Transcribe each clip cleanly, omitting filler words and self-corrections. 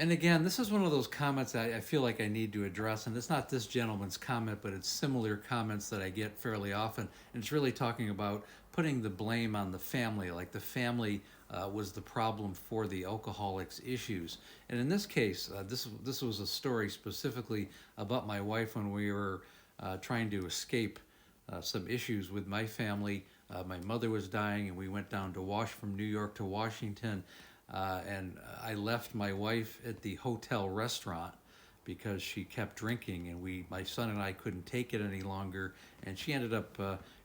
And again, this is one of those comments I feel like I need to address, and it's not this gentleman's comment, but it's similar comments that I get fairly often, and it's really talking about putting the blame on the family, like the family was the problem for the alcoholic's issues. And in this case, this was a story specifically about my wife when we were trying to escape some issues with my family. My mother was dying, and we went down to from New York to Washington. And I left my wife at the hotel restaurant because she kept drinking, and my son and I couldn't take it any longer, and she ended up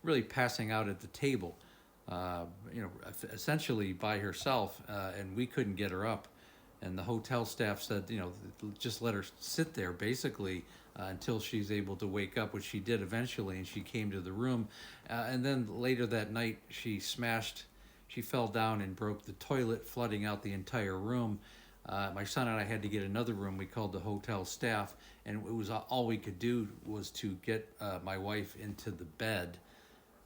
really passing out at the table, uh, essentially by herself, and we couldn't get her up. And the hotel staff said, just let her sit there basically until she's able to wake up, which she did eventually, and she came to the room. And then later that night, she fell down and broke the toilet, flooding out the entire room. My son and I had to get another room. We called the hotel staff, and it was all we could do was to get my wife into the bed,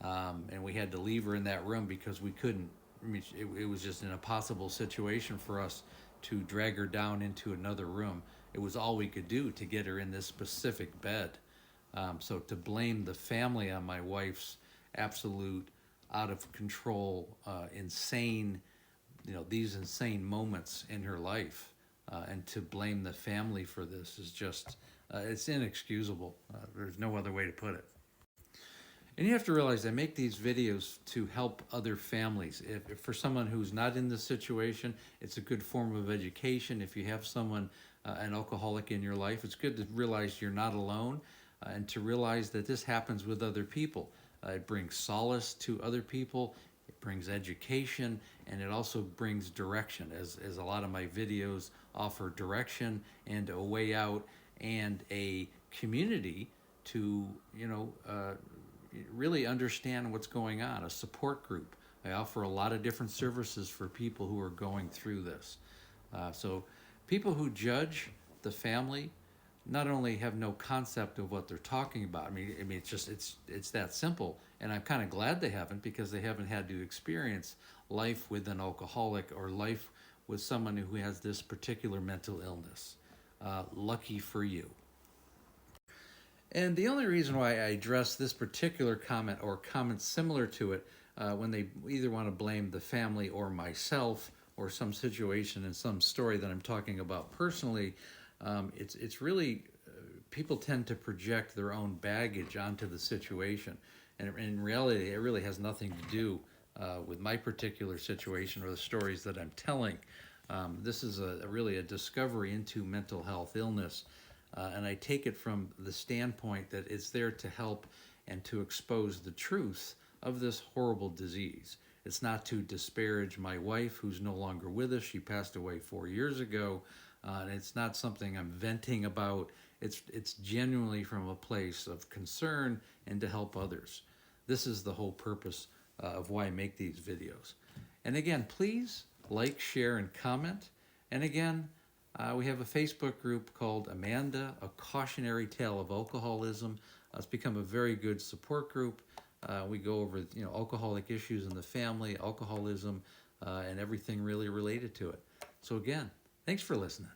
and we had to leave her in that room because we couldn't. I mean, it was just an impossible situation for us to drag her down into another room. It was all we could do to get her in this specific bed. So to blame the family on my wife's absolute out of control, insane, these insane moments in her life, and to blame the family for this is just, it's inexcusable. There's no other way to put it. And you have to realize I make these videos to help other families. If for someone who's not in this situation, it's a good form of education. If you have someone, an alcoholic in your life, it's good to realize you're not alone, and to realize that this happens with other people. It brings solace to other people, it brings education, and it also brings direction, as a lot of my videos offer direction and a way out and a community to, really understand what's going on, a support group. I offer a lot of different services for people who are going through this. So people who judge the family not only have no concept of what they're talking about. I mean, it's that simple. And I'm kind of glad they haven't, because they haven't had to experience life with an alcoholic or life with someone who has this particular mental illness. Lucky for you. And the only reason why I address this particular comment or comments similar to it, when they either want to blame the family or myself or some situation in some story that I'm talking about personally, it's really, people tend to project their own baggage onto the situation. And in reality, it really has nothing to do with my particular situation or the stories that I'm telling. This is really a discovery into mental health illness. And I take it from the standpoint that it's there to help and to expose the truth of this horrible disease. It's not to disparage my wife, who's no longer with us. She passed away 4 years ago. And it's not something I'm venting about. It's genuinely from a place of concern and to help others. This is the whole purpose of why I make these videos. And again, please like, share, and comment. And again, we have a Facebook group called Amanda, A Cautionary Tale of Alcoholism. It's become a very good support group. We go over, alcoholic issues in the family, alcoholism, and everything really related to it. So again, thanks for listening.